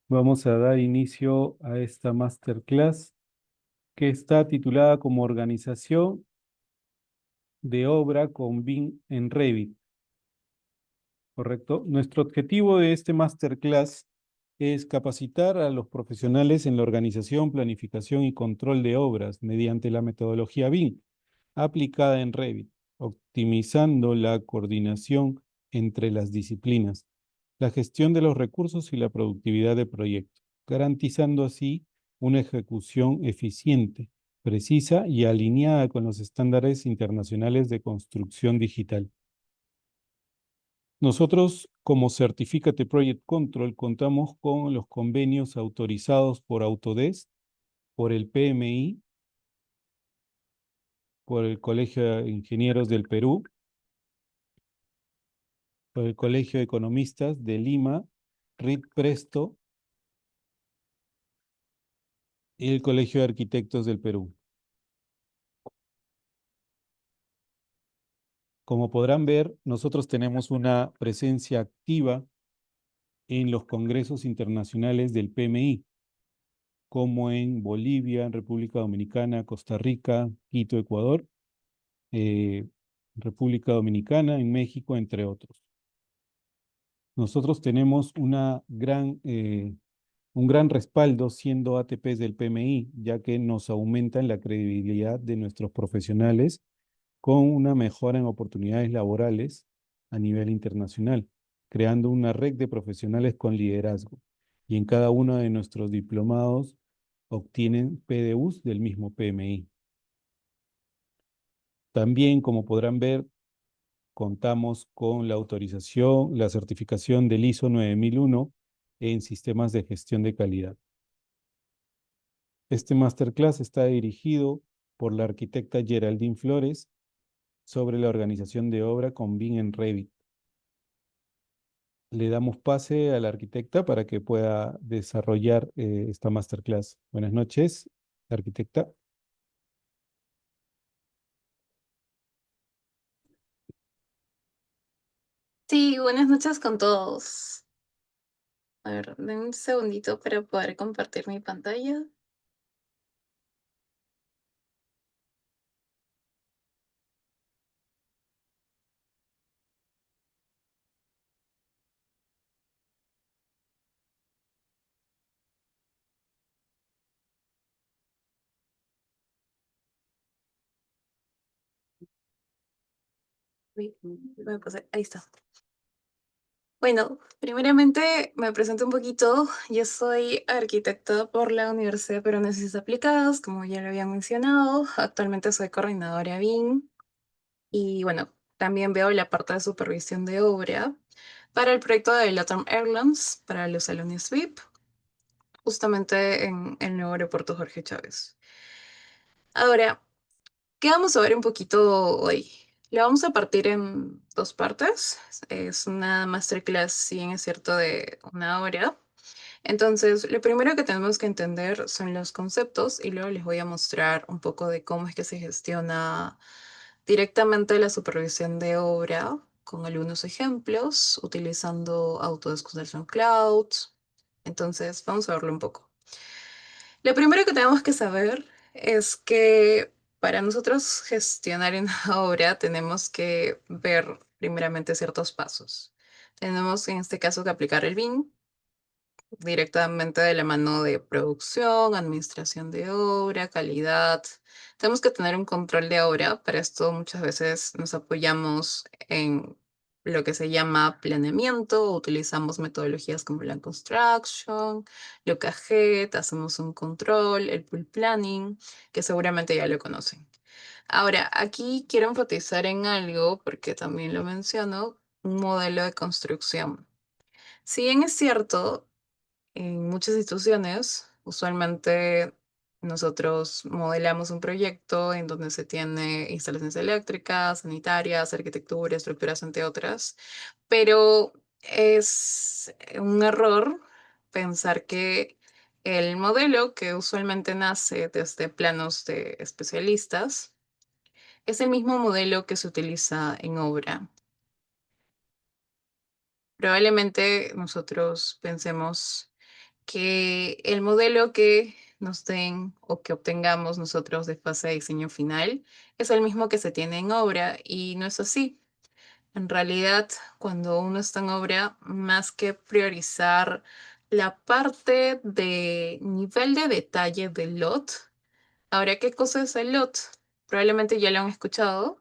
Vamos a dar inicio a esta masterclass que está titulada como Organización de Obra con BIM en Revit, ¿correcto? Nuestro objetivo de este masterclass es capacitar a los profesionales en la organización, planificación y control de obras mediante la metodología BIM aplicada en Revit, optimizando la coordinación entre las disciplinas, la gestión de los recursos y la productividad de proyectos, garantizando así una ejecución eficiente, precisa y alineada con los estándares internacionales de construcción digital. Nosotros, como Certificate Project Control, contamos con los convenios autorizados por Autodesk, por el PMI, por el Colegio de Ingenieros del Perú, por el Colegio de Economistas de Lima, RIT Presto y el Colegio de Arquitectos del Perú. Como podrán ver, nosotros tenemos una presencia activa en los congresos internacionales del PMI, como en Bolivia, en República Dominicana, Costa Rica, Quito, Ecuador, eh, República Dominicana, en México, entre otros. Nosotros tenemos un gran respaldo siendo ATPs del PMI, ya que nos aumentan la credibilidad de nuestros profesionales con una mejora en oportunidades laborales a nivel internacional, creando una red de profesionales con liderazgo. Y en cada uno de nuestros diplomados obtienen PDUs del mismo PMI. También, como podrán ver, contamos con la autorización, la certificación del ISO 9001 en sistemas de gestión de calidad. Este masterclass está dirigido por la arquitecta Geraldine Flores sobre la organización de obra con BIM en Revit. Le damos pase a la arquitecta para que pueda desarrollar esta masterclass. Buenas noches, arquitecta. Sí, buenas noches con todos. A ver, denme un segundito para poder compartir mi pantalla. Uy, ahí está. Bueno, primeramente me presento un poquito. Yo soy arquitecta por la Universidad Peruana de Ciencias Aplicadas, como ya lo había mencionado. Actualmente soy coordinadora BIM y bueno, también veo la parte de supervisión de obra para el proyecto de LATAM Airlines para los salones VIP, justamente en el nuevo aeropuerto Jorge Chávez. Ahora, ¿qué vamos a ver un poquito hoy? Lo vamos a partir en dos partes. Es una masterclass, si bien es cierto, de una hora. Entonces, lo primero que tenemos que entender son los conceptos y luego les voy a mostrar un poco de cómo es que se gestiona directamente la supervisión de obra con algunos ejemplos, utilizando Autodesk Construction Cloud. Entonces, vamos a verlo un poco. Lo primero que tenemos que saber es que para nosotros gestionar una obra tenemos que ver primeramente ciertos pasos. Tenemos en este caso que aplicar el BIM directamente de la mano de producción, administración de obra, calidad. Tenemos que tener un control de obra. Para esto muchas veces nos apoyamos en lo que se llama planeamiento, utilizamos metodologías como Plan Construction, Locajet, hacemos un control, el Pool Planning, que seguramente ya lo conocen. Ahora, aquí quiero enfatizar en algo, porque también lo menciono, un modelo de construcción. Si bien es cierto, en muchas instituciones, usualmente nosotros modelamos un proyecto en donde se tiene instalaciones eléctricas, sanitarias, arquitectura, estructuras, entre otras, pero es un error pensar que el modelo que usualmente nace desde planos de especialistas es el mismo modelo que se utiliza en obra. Probablemente nosotros pensemos que el modelo que nos den o que obtengamos nosotros de fase de diseño final es el mismo que se tiene en obra y no es así. En realidad, cuando uno está en obra, más que priorizar la parte de nivel de detalle del lot, ahora, ¿qué cosa es el lot? Probablemente ya lo han escuchado.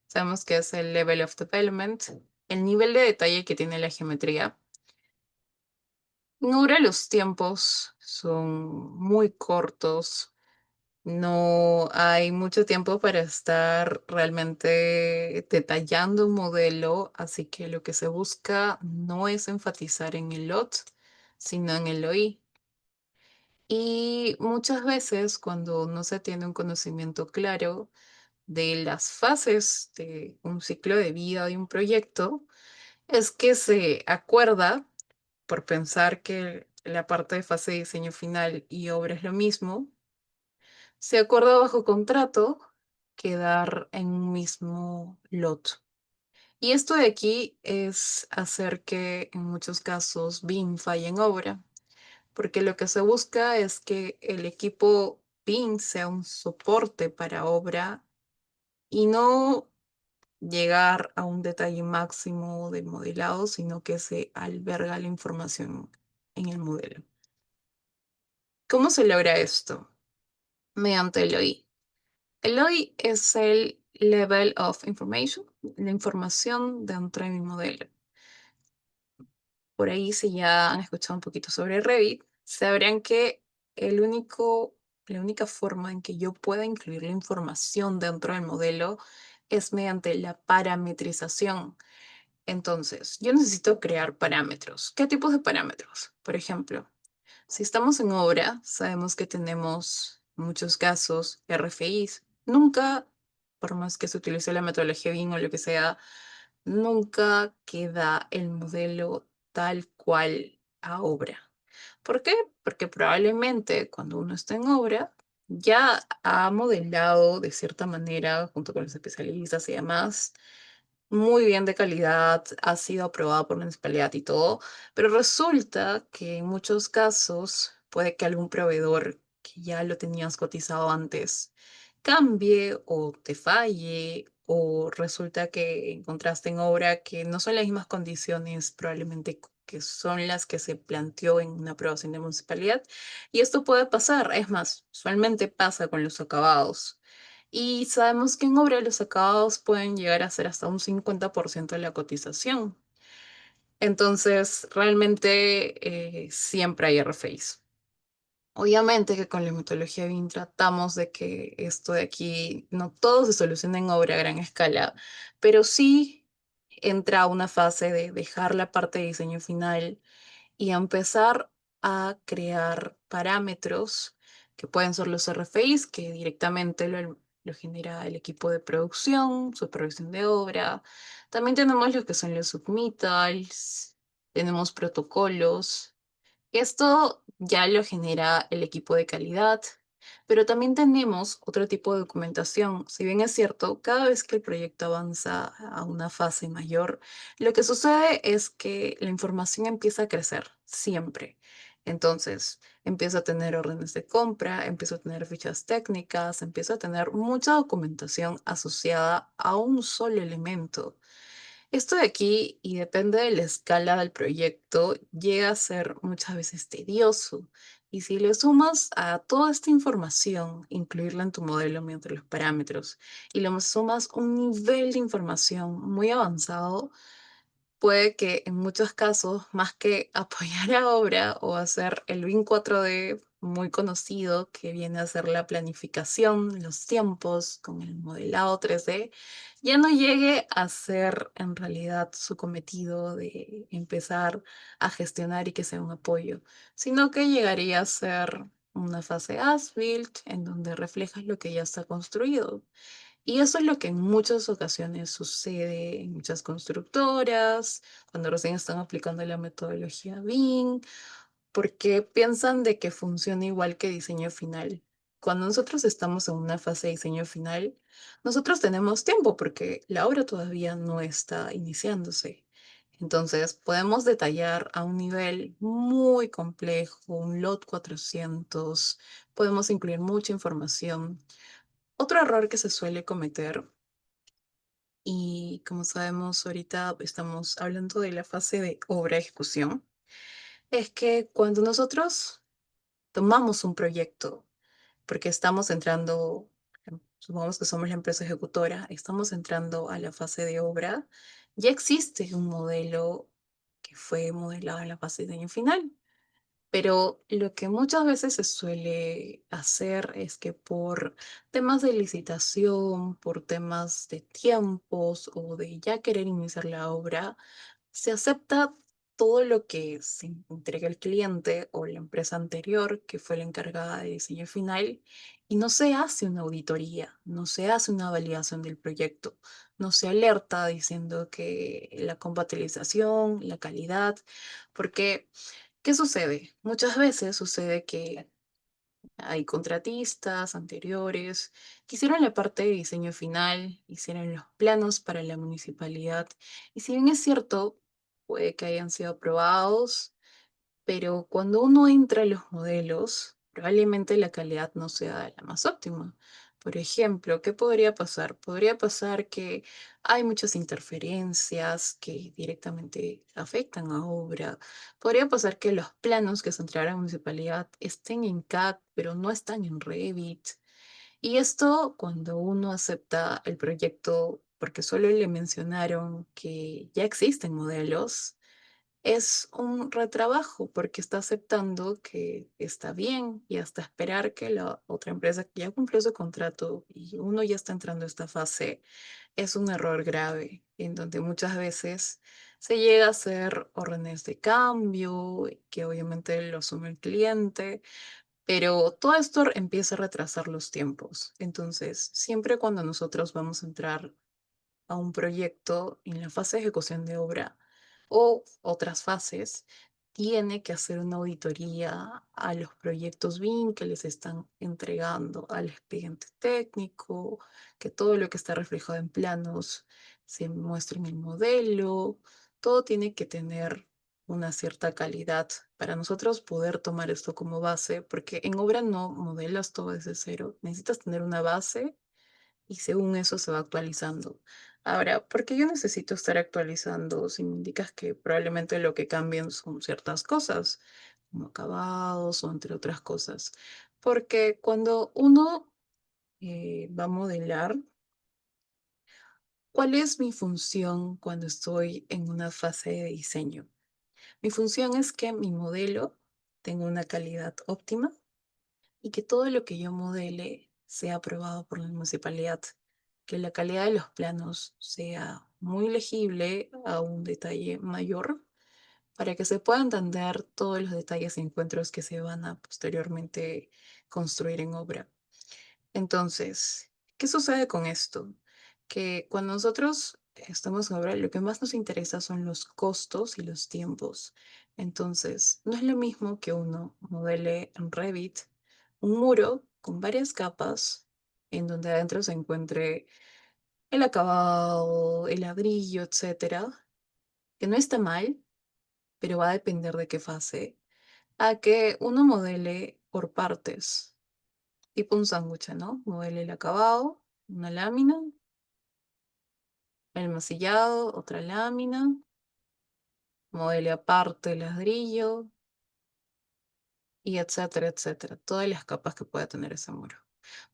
Sabemos que es el level of development, el nivel de detalle que tiene la geometría. En obra los tiempos son muy cortos. No hay mucho tiempo para estar realmente detallando un modelo, así que lo que se busca no es enfatizar en el lot, sino en el OI. Y muchas veces cuando no se tiene un conocimiento claro de las fases de un ciclo de vida de un proyecto, es que se acuerda, por pensar que la parte de fase de diseño final y obra es lo mismo, se acuerda bajo contrato quedar en un mismo lot. Y esto de aquí es hacer que en muchos casos BIM falle en obra, porque lo que se busca es que el equipo BIM sea un soporte para obra y no llegar a un detalle máximo del modelado, sino que se alberga la información en el modelo. ¿Cómo se logra esto? Mediante el OI. El OI es el Level of Information, la información dentro de mi modelo. Por ahí, si ya han escuchado un poquito sobre Revit, sabrán que la única forma en que yo pueda incluir la información dentro del modelo es mediante la parametrización. Entonces, yo necesito crear parámetros. ¿Qué tipos de parámetros? Por ejemplo, si estamos en obra, sabemos que tenemos en muchos casos RFIs. Nunca, por más que se utilice la metodología BIM o lo que sea, nunca queda el modelo tal cual a obra. ¿Por qué? Porque probablemente cuando uno está en obra ya ha modelado de cierta manera junto con los especialistas y demás muy bien de calidad, ha sido aprobado por municipalidad y todo, pero resulta que en muchos casos puede que algún proveedor que ya lo tenías cotizado antes cambie o te falle o resulta que encontraste en obra que no son las mismas condiciones probablemente que son las que se planteó en una aprobación de municipalidad y esto puede pasar, es más, usualmente pasa con los acabados. Y sabemos que en obra los acabados pueden llegar a ser hasta un 50% de la cotización. Entonces, realmente siempre hay RFIs. Obviamente que con la metodología BIM tratamos de que esto de aquí no todo se solucione en obra a gran escala, pero sí entra una fase de dejar la parte de diseño final y empezar a crear parámetros que pueden ser los RFIs, que directamente lo genera el equipo de producción, supervisión de obra. También tenemos lo que son los submittals, tenemos protocolos. Esto ya lo genera el equipo de calidad, pero también tenemos otro tipo de documentación. Si bien es cierto, cada vez que el proyecto avanza a una fase mayor, lo que sucede es que la información empieza a crecer siempre. Entonces, empiezo a tener órdenes de compra, empiezo a tener fichas técnicas, empiezo a tener mucha documentación asociada a un solo elemento. Esto de aquí, y depende de la escala del proyecto, llega a ser muchas veces tedioso. Y si le sumas a toda esta información, incluirla en tu modelo mediante los parámetros, y le sumas un nivel de información muy avanzado, puede que en muchos casos, más que apoyar a obra o hacer el BIM 4D muy conocido, que viene a ser la planificación, los tiempos con el modelado 3D, ya no llegue a ser en realidad su cometido de empezar a gestionar y que sea un apoyo, sino que llegaría a ser una fase as-built en donde reflejas lo que ya está construido. Y eso es lo que en muchas ocasiones sucede en muchas constructoras, cuando recién están aplicando la metodología BIM, porque piensan de que funciona igual que diseño final. Cuando nosotros estamos en una fase de diseño final, nosotros tenemos tiempo porque la obra todavía no está iniciándose. Entonces, podemos detallar a un nivel muy complejo, un LOT 400, podemos incluir mucha información. Otro error que se suele cometer, y como sabemos ahorita estamos hablando de la fase de obra ejecución, es que cuando nosotros tomamos un proyecto, porque estamos entrando, supongamos que somos la empresa ejecutora, estamos entrando a la fase de obra, ya existe un modelo que fue modelado en la fase de diseño final. Pero lo que muchas veces se suele hacer es que por temas de licitación, por temas de tiempos o de ya querer iniciar la obra, se acepta todo lo que se entrega el cliente o la empresa anterior, que fue la encargada de diseño final, y no se hace una auditoría, no se hace una validación del proyecto, no se alerta diciendo que la compatibilización, la calidad, porque ¿qué sucede? Muchas veces sucede que hay contratistas anteriores que hicieron la parte de diseño final, hicieron los planos para la municipalidad, y si bien es cierto, puede que hayan sido aprobados, pero cuando uno entra a los modelos, probablemente la calidad no sea la más óptima. Por ejemplo, ¿qué podría pasar? Podría pasar que hay muchas interferencias que directamente afectan a obra. Podría pasar que los planos que se entregaron a la municipalidad estén en CAD, pero no están en Revit. Y esto cuando uno acepta el proyecto, porque solo le mencionaron que ya existen modelos, es un retrabajo porque está aceptando que está bien y hasta esperar que la otra empresa que ya cumplió su contrato y uno ya está entrando a esta fase es un error grave en donde muchas veces se llega a hacer órdenes de cambio que obviamente lo asume el cliente, pero todo esto empieza a retrasar los tiempos. Entonces, siempre cuando nosotros vamos a entrar a un proyecto en la fase de ejecución de obra o otras fases, tiene que hacer una auditoría a los proyectos BIM que les están entregando al expediente técnico, que todo lo que está reflejado en planos se muestre en el modelo, todo tiene que tener una cierta calidad para nosotros poder tomar esto como base, porque en obra no modelas todo desde cero, necesitas tener una base y según eso se va actualizando. Ahora, ¿por qué yo necesito estar actualizando si me indicas que probablemente lo que cambian son ciertas cosas, como acabados o entre otras cosas? Porque cuando uno va a modelar, ¿cuál es mi función cuando estoy en una fase de diseño? Mi función es que mi modelo tenga una calidad óptima y que todo lo que yo modele sea aprobado por la municipalidad, que la calidad de los planos sea muy legible a un detalle mayor para que se pueda entender todos los detalles y encuentros que se van a posteriormente construir en obra. Entonces, ¿qué sucede con esto? Que cuando nosotros estamos en obra, lo que más nos interesa son los costos y los tiempos. Entonces, no es lo mismo que uno modele en Revit un muro con varias capas en donde adentro se encuentre el acabado, el ladrillo, etcétera, que no está mal, pero va a depender de qué fase, a que uno modele por partes tipo un sándwich, ¿no? Modele el acabado, una lámina, el masillado, otra lámina, modele aparte el ladrillo, y etcétera, etcétera. Todas las capas que pueda tener ese muro.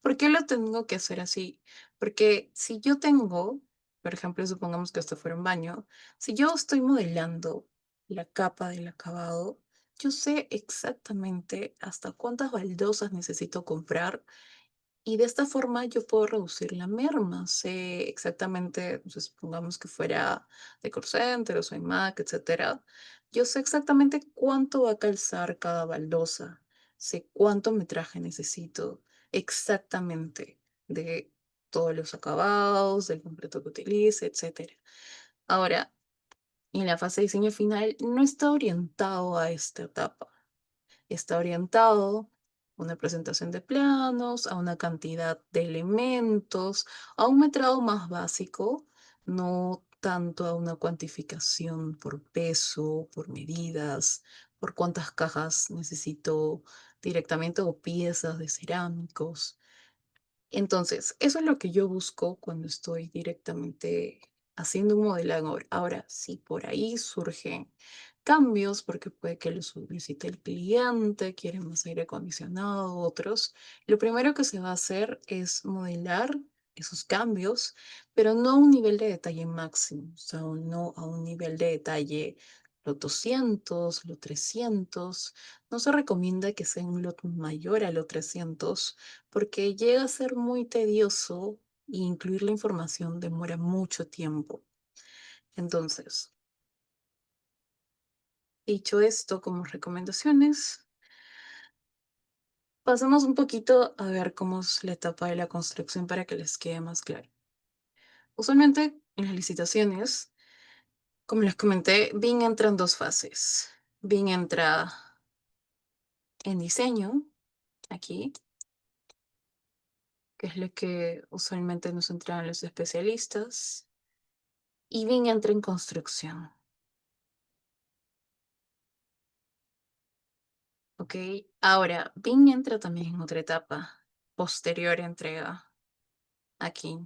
¿Por qué lo tengo que hacer así? Porque si yo tengo, por ejemplo, supongamos que esto fuera un baño, si yo estoy modelando la capa del acabado, yo sé exactamente hasta cuántas baldosas necesito comprar y de esta forma yo puedo reducir la merma. Sé exactamente, pues, supongamos que fuera de Center o Soy Mac, etcétera. Yo sé exactamente cuánto va a calzar cada baldosa. Sé cuánto metraje necesito exactamente de todos los acabados, del concreto que utilice, etcétera. Ahora, en la fase de diseño final no está orientado a esta etapa, está orientado a una presentación de planos, a una cantidad de elementos, a un metrado más básico, no tanto a una cuantificación por peso, por medidas, por cuántas cajas necesito directamente o piezas de cerámicos. Entonces, eso es lo que yo busco cuando estoy directamente haciendo un modelado. Ahora, si por ahí surgen cambios, porque puede que lo solicite el cliente, quiere más aire acondicionado, otros, lo primero que se va a hacer es modelar esos cambios, pero no a un nivel de detalle máximo, o sea, no a un nivel de detalle los 200, los 300. No se recomienda que sea un lot mayor a los 300 porque llega a ser muy tedioso y incluir la información demora mucho tiempo. Entonces, dicho esto como recomendaciones, pasemos un poquito a ver cómo es la etapa de la construcción para que les quede más claro. Usualmente en las licitaciones, como les comenté, BIM entra en dos fases. BIM entra en diseño, aquí, que es lo que usualmente nos entregan los especialistas, y BIM entra en construcción. Ok, ahora Bing entra también en otra etapa, posterior entrega, aquí.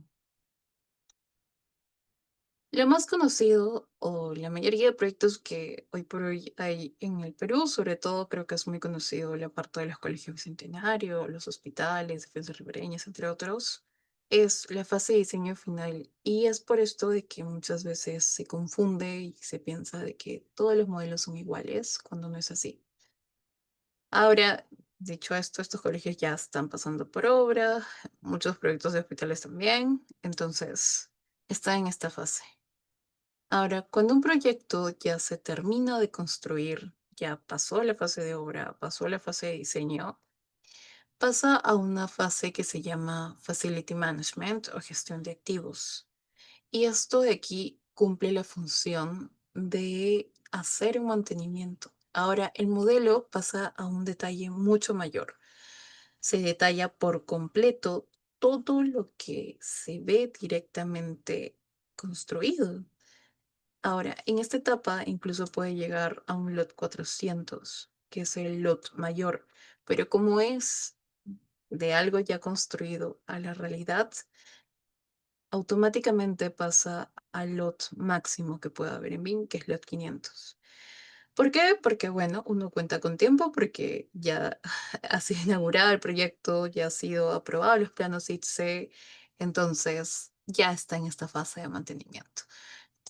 Lo más conocido o la mayoría de proyectos que hoy por hoy hay en el Perú, sobre todo creo que es muy conocido la parte de los colegios bicentenarios, los hospitales, defensas ribereñas, entre otros, es la fase de diseño final. Y es por esto de que muchas veces se confunde y se piensa de que todos los modelos son iguales, cuando no es así. Ahora, dicho esto, estos colegios ya están pasando por obra, muchos proyectos de hospitales también, entonces está en esta fase. Ahora, cuando un proyecto ya se termina de construir, ya pasó la fase de obra, pasó la fase de diseño, pasa a una fase que se llama Facility Management o gestión de activos. Y esto de aquí cumple la función de hacer un mantenimiento. Ahora, el modelo pasa a un detalle mucho mayor. Se detalla por completo todo lo que se ve directamente construido. Ahora, en esta etapa incluso puede llegar a un lot 400, que es el lot mayor, pero como es de algo ya construido a la realidad, automáticamente pasa al lot máximo que pueda haber en BIM, que es lot 500. ¿Por qué? Porque, bueno, uno cuenta con tiempo, porque ya ha sido inaugurado el proyecto, ya ha sido aprobado los planos ITSE, entonces ya está en esta fase de mantenimiento.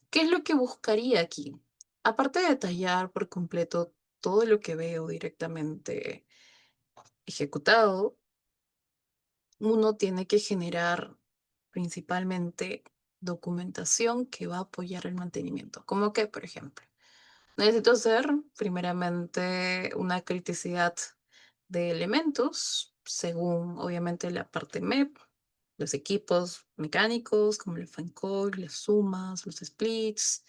¿Qué es lo que buscaría aquí? Aparte de detallar por completo todo lo que veo directamente ejecutado, uno tiene que generar principalmente documentación que va a apoyar el mantenimiento. Como que, por ejemplo, necesito hacer primeramente una criticidad de elementos, según obviamente la parte MEP, los equipos mecánicos, como el fan coil, las sumas, los splits,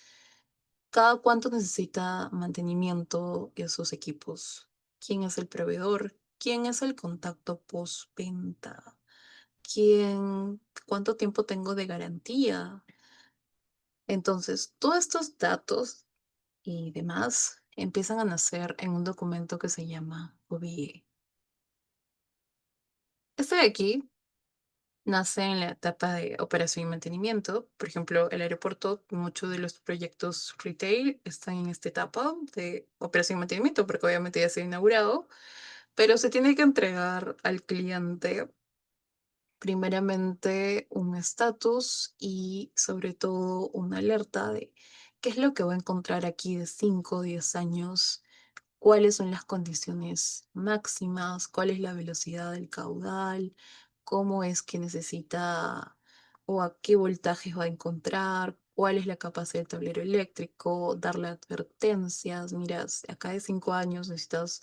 cada cuánto necesita mantenimiento esos equipos, quién es el proveedor, quién es el contacto postventa, cuánto tiempo tengo de garantía. Entonces, todos estos datos y demás empiezan a nacer en un documento que se llama OBE. Este de aquí nace en la etapa de operación y mantenimiento. Por ejemplo, el aeropuerto, muchos de los proyectos retail están en esta etapa de operación y mantenimiento, porque obviamente ya se ha inaugurado, pero se tiene que entregar al cliente primeramente un estatus y sobre todo una alerta de qué es lo que va a encontrar aquí de 5 o 10 años, cuáles son las condiciones máximas, cuál es la velocidad del caudal, cómo es que necesita o a qué voltajes va a encontrar, cuál es la capacidad del tablero eléctrico, darle advertencias, mira, acá de 5 años necesitas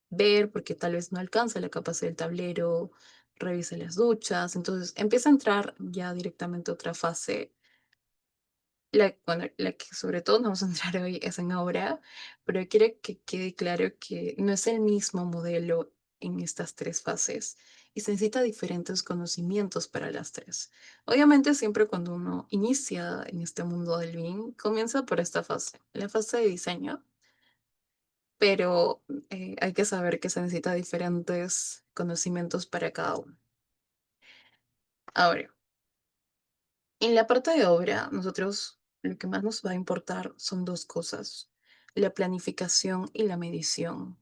ver porque tal vez no alcanza la capacidad del tablero, revisa las duchas, entonces empieza a entrar ya directamente otra fase. Bueno, la que sobre todo nos vamos a entrar hoy es en obra, pero quiero que quede claro que no es el mismo modelo en estas tres fases y se necesita diferentes conocimientos para las tres. Obviamente, siempre cuando uno inicia en este mundo del BIM, comienza por esta fase, la fase de diseño, pero hay que saber que se necesita diferentes conocimientos para cada uno. Ahora, en la parte de obra, nosotros lo que más nos va a importar son dos cosas, la planificación y la medición.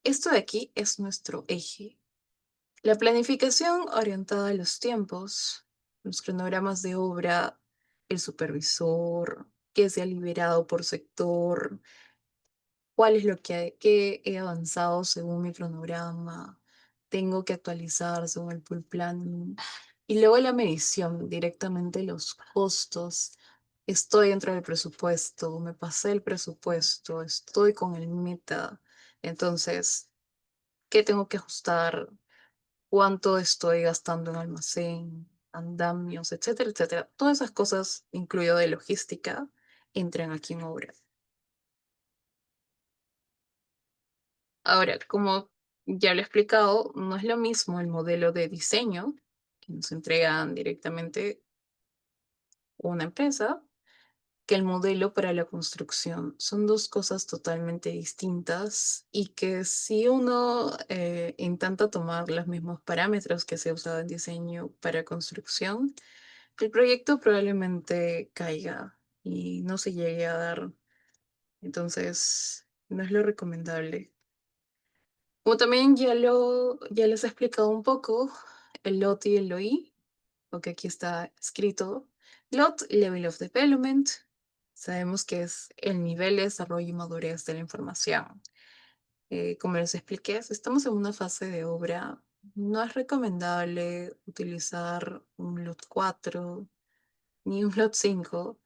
Esto de aquí es nuestro eje. La planificación orientada a los tiempos, los cronogramas de obra, el supervisor, qué se ha liberado por sector, cuál es lo que he avanzado según mi cronograma, tengo que actualizar según el full plan. Y luego la medición, directamente los costos. Estoy dentro del presupuesto, me pasé el presupuesto, estoy con el meta. Entonces, ¿qué tengo que ajustar? ¿Cuánto estoy gastando en almacén, andamios, etcétera, etcétera? Todas esas cosas, incluido de logística, entran aquí en obra. Ahora, como ya lo he explicado, no es lo mismo el modelo de diseño que nos entregan directamente una empresa que el modelo para la construcción. Son dos cosas totalmente distintas y que si uno intenta tomar los mismos parámetros que se usaban en diseño para construcción, el proyecto probablemente caiga y no se llegue a dar. Entonces, no es lo recomendable. Como también ya les he explicado un poco, el LOT y el LOI, porque aquí está escrito. LOT, Level of Development. Sabemos que es el nivel de desarrollo y madurez de la información. Como les expliqué, si estamos en una fase de obra, no es recomendable utilizar un LOT 4 ni un LOT 5.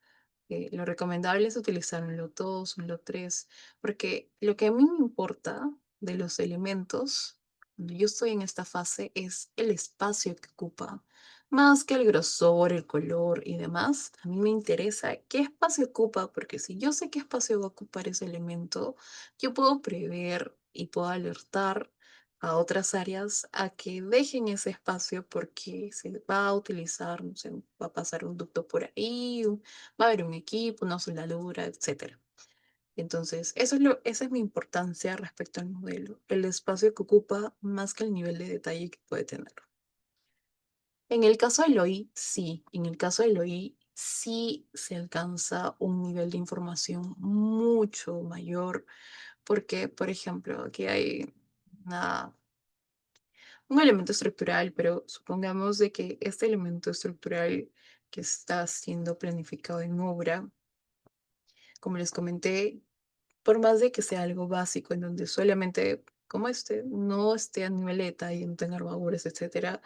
Lo recomendable es utilizar un LOT 2, un LOT 3, porque lo que a mí me importa de los elementos, cuando yo estoy en esta fase, es el espacio que ocupa. Más que el grosor, el color y demás, a mí me interesa qué espacio ocupa, porque si yo sé qué espacio va a ocupar ese elemento, yo puedo prever y puedo alertar a otras áreas a que dejen ese espacio porque se va a utilizar, no sé, va a pasar un ducto por ahí, va a haber un equipo, una soldadura, etcétera. Entonces, esa es mi importancia respecto al modelo, el espacio que ocupa más que el nivel de detalle que puede tener. En el caso del OI, sí, en el caso del OI, sí se alcanza un nivel de información mucho mayor, porque, por ejemplo, aquí hay una un elemento estructural, pero supongamos de que este elemento estructural que está siendo planificado en obra, como les comenté, por más de que sea algo básico en donde solamente como este no esté a nivel de detalle, no tenga armaduras, etcétera,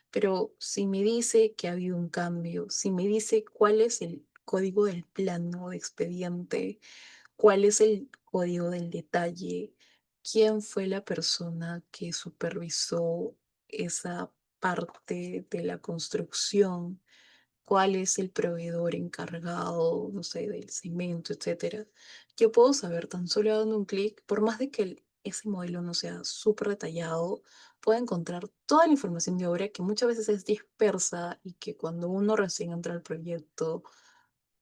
pero si me dice que ha habido un cambio, si me dice cuál es el código del plano de expediente, cuál es el código del detalle, quién fue la persona que supervisó esa parte de la construcción, cuál es el proveedor encargado, no sé, del cemento, etcétera. Yo puedo saber tan solo dando un clic, por más de que ese modelo no sea súper detallado, puedo encontrar toda la información de obra que muchas veces es dispersa y que cuando uno recién entra al proyecto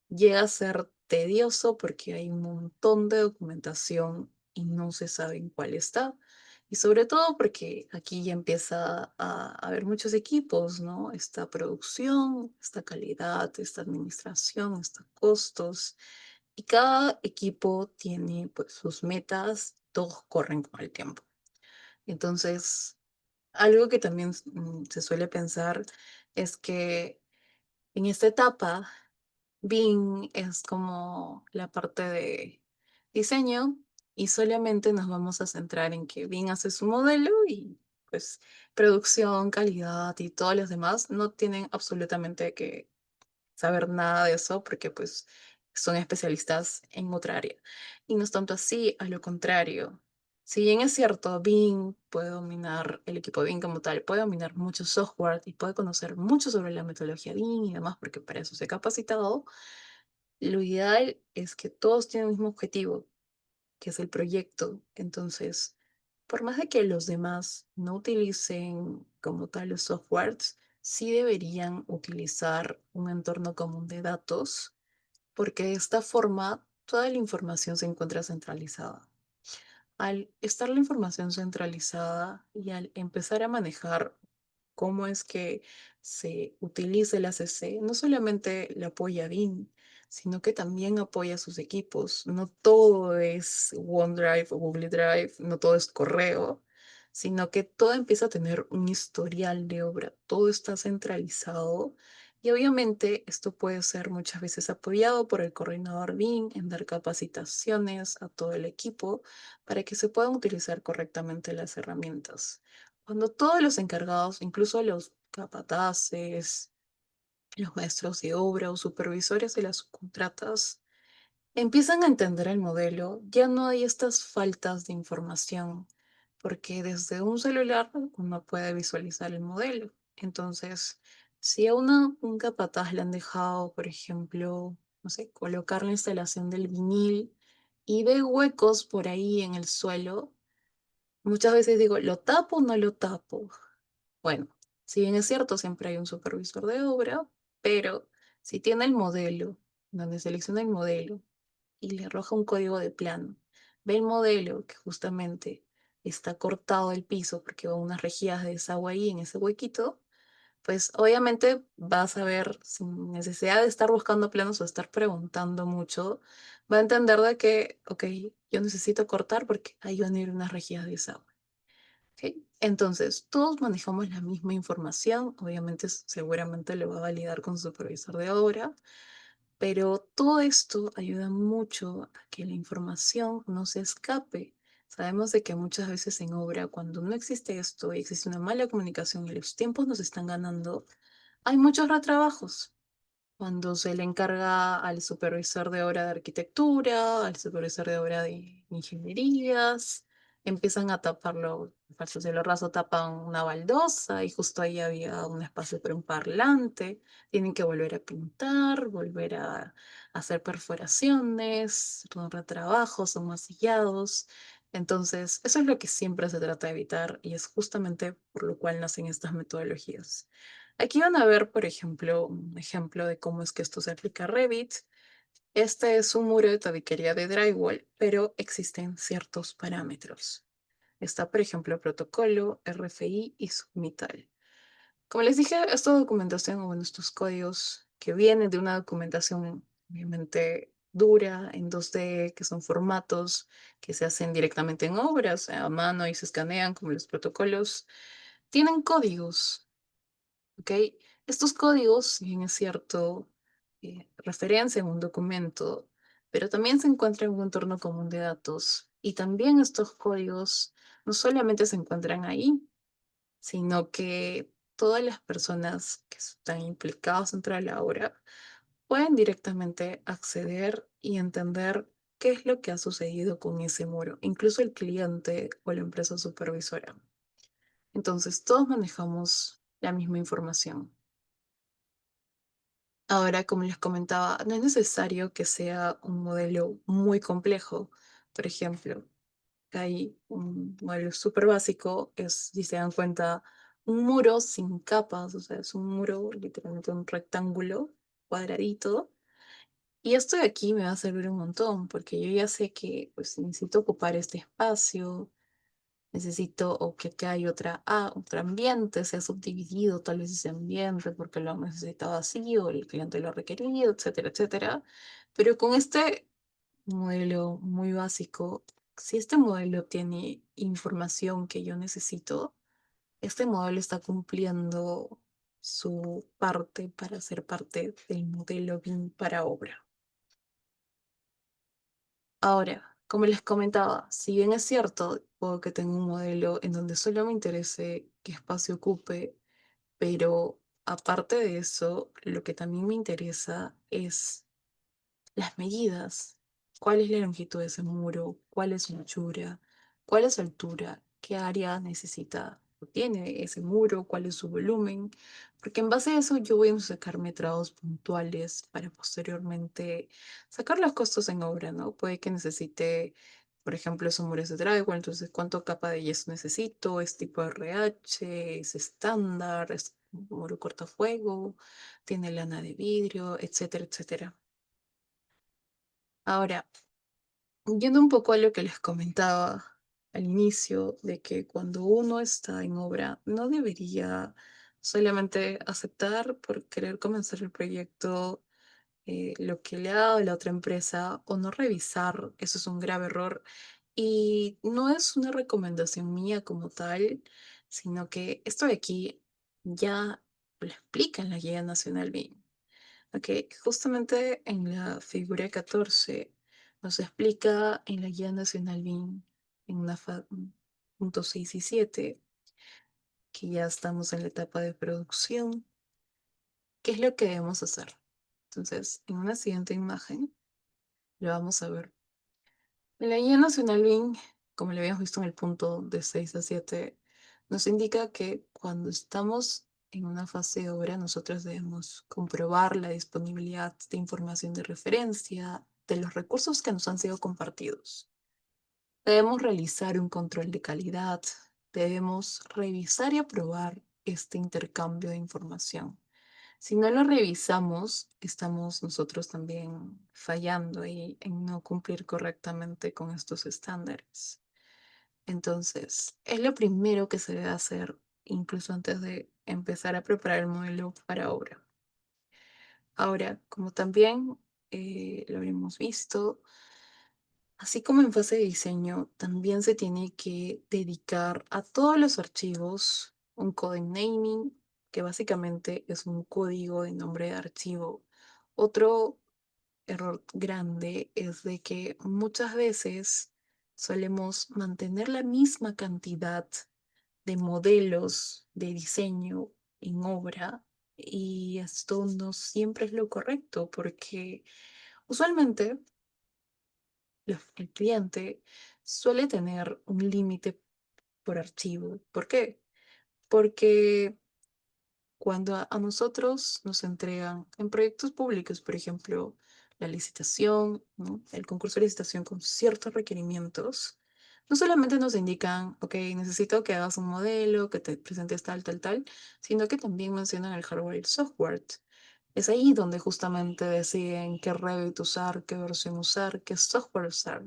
llega a ser tedioso porque hay un montón de documentación y no se sabe en cuál está. Y sobre todo porque aquí ya empieza a haber muchos equipos, ¿no? Está producción, está calidad, está administración, está costos. Y cada equipo tiene pues sus metas, todos corren con el tiempo. Entonces, algo que también se suele pensar es que en esta etapa Bing es como la parte de diseño y solamente nos vamos a centrar en que Bing hace su modelo y pues producción, calidad y todos los demás no tienen absolutamente que saber nada de eso porque pues son especialistas en otra área. Y no es tanto así, a lo contrario. Si bien es cierto, Bing puede dominar, el equipo Bing como tal, puede dominar mucho software y puede conocer mucho sobre la metodología Bing y demás, porque para eso se ha capacitado, lo ideal es que todos tienen el mismo objetivo, que es el proyecto. Entonces, por más de que los demás no utilicen como tal los softwares, sí deberían utilizar un entorno común de datos, porque de esta forma toda la información se encuentra centralizada. Al estar la información centralizada y al empezar a manejar cómo es que se utiliza el ACC, no solamente le apoya a BIM, sino que también apoya a sus equipos. No todo es OneDrive o Google Drive, no todo es correo, sino que todo empieza a tener un historial de obra, todo está centralizado. Y obviamente esto puede ser muchas veces apoyado por el coordinador BIM en dar capacitaciones a todo el equipo para que se puedan utilizar correctamente las herramientas. Cuando todos los encargados, incluso los capataces, los maestros de obra o supervisores de las subcontratas, empiezan a entender el modelo, ya no hay estas faltas de información, porque desde un celular uno puede visualizar el modelo. Entonces, si a un capataz le han dejado, por ejemplo, no sé, colocar la instalación del vinil y ve huecos por ahí en el suelo, muchas veces digo, ¿lo tapo o no lo tapo? Bueno, si bien es cierto, siempre hay un supervisor de obra, pero si tiene el modelo, donde selecciona el modelo y le arroja un código de plano, ve el modelo que justamente está cortado el piso porque va unas rejillas de desagüe ahí en ese huequito, pues obviamente vas a ver sin necesidad de estar buscando planos o estar preguntando mucho, va a entender de que, ok, yo necesito cortar porque ahí van a ir unas rejillas de desagüe. ¿Ok? Entonces, todos manejamos la misma información, obviamente seguramente lo va a validar con su supervisor de obra, pero todo esto ayuda mucho a que la información no se escape. Sabemos de que muchas veces en obra, cuando no existe esto y existe una mala comunicación y los tiempos nos están ganando, hay muchos retrabajos cuando se le encarga al supervisor de obra de arquitectura, al supervisor de obra de ingenierías, empiezan a taparlo, para cielo raso tapan una baldosa y justo ahí había un espacio para un parlante, tienen que volver a pintar, volver a hacer perforaciones, son retrabajos, son masillados. Entonces, eso es lo que siempre se trata de evitar y es justamente por lo cual nacen estas metodologías. Aquí van a ver, por ejemplo, un ejemplo de cómo es que esto se aplica a Revit. Este es un muro de tabiquería de drywall, pero existen ciertos parámetros. Está, por ejemplo, el protocolo, RFI y submittal. Como les dije, esta documentación, o bueno, estos códigos que vienen de una documentación obviamente dura en 2D, que son formatos que se hacen directamente en obras, a mano y se escanean como los protocolos, tienen códigos. ¿Ok? Estos códigos, si bien es cierto, referencian un documento, pero también se encuentran en un entorno común de datos. Y también estos códigos no solamente se encuentran ahí, sino que todas las personas que están implicadas dentro de la obra pueden directamente acceder y entender qué es lo que ha sucedido con ese muro, incluso el cliente o la empresa supervisora. Entonces, todos manejamos la misma información. Ahora, como les comentaba, no es necesario que sea un modelo muy complejo. Por ejemplo, hay un modelo súper básico, es, si se dan cuenta, un muro sin capas, o sea, es un muro, literalmente un rectángulo cuadradito. Y esto de aquí me va a servir un montón, porque yo ya sé que pues, necesito ocupar este espacio, necesito o que acá hay otro ambiente, sea subdividido tal vez ese ambiente porque lo necesitaba así o el cliente lo ha requerido, etcétera, etcétera. Pero con este modelo muy básico, si este modelo tiene información que yo necesito, este modelo está cumpliendo su parte para ser parte del modelo BIM para obra. Ahora, como les comentaba, si bien es cierto, puedo que tenga un modelo en donde solo me interese qué espacio ocupe, pero aparte de eso, lo que también me interesa es las medidas. ¿Cuál es la longitud de ese muro? ¿Cuál es su anchura? ¿Cuál es su altura? ¿Qué área necesita o tiene ese muro? ¿Cuál es su volumen? Porque en base a eso yo voy a sacar metrados puntuales para posteriormente sacar los costos en obra, ¿no? Puede que necesite por ejemplo, es un muro de drywall, entonces cuánto capa de yeso necesito, es tipo RH, es estándar, es muro cortafuego, tiene lana de vidrio, etcétera, etcétera. Ahora, yendo un poco a lo que les comentaba al inicio, de que cuando uno está en obra, no debería solamente aceptar por querer comenzar el proyecto lo que le ha dado la otra empresa o no revisar, eso es un grave error. Y no es una recomendación mía como tal, sino que esto de aquí ya lo explica en la Guía Nacional BIM. Ok, justamente en la figura 14 nos explica en la Guía Nacional BIM, en la punto 6 y 7, que ya estamos en la etapa de producción, qué es lo que debemos hacer. Entonces, en una siguiente imagen, lo vamos a ver. En la Guía Nacional BIM, como lo habíamos visto en el punto de 6 a 7, nos indica que cuando estamos en una fase de obra, nosotros debemos comprobar la disponibilidad de información de referencia, de los recursos que nos han sido compartidos. Debemos realizar un control de calidad, debemos revisar y aprobar este intercambio de información. Si no lo revisamos, estamos nosotros también fallando y en no cumplir correctamente con estos estándares. Entonces, es lo primero que se debe hacer, incluso antes de empezar a preparar el modelo para obra. Ahora, como también lo habremos visto, así como en fase de diseño, también se tiene que dedicar a todos los archivos un code naming, que básicamente es un código de nombre de archivo. Otro error grande es de que muchas veces solemos mantener la misma cantidad de modelos de diseño en obra y esto no siempre es lo correcto porque usualmente el cliente suele tener un límite por archivo. ¿Por qué? Porque cuando a nosotros nos entregan en proyectos públicos, por ejemplo, la licitación, ¿no? El concurso de licitación con ciertos requerimientos, no solamente nos indican, ok, necesito que hagas un modelo, que te presentes tal, tal, tal, sino que también mencionan el hardware y el software. Es ahí donde justamente deciden qué Revit usar, qué versión usar, qué software usar.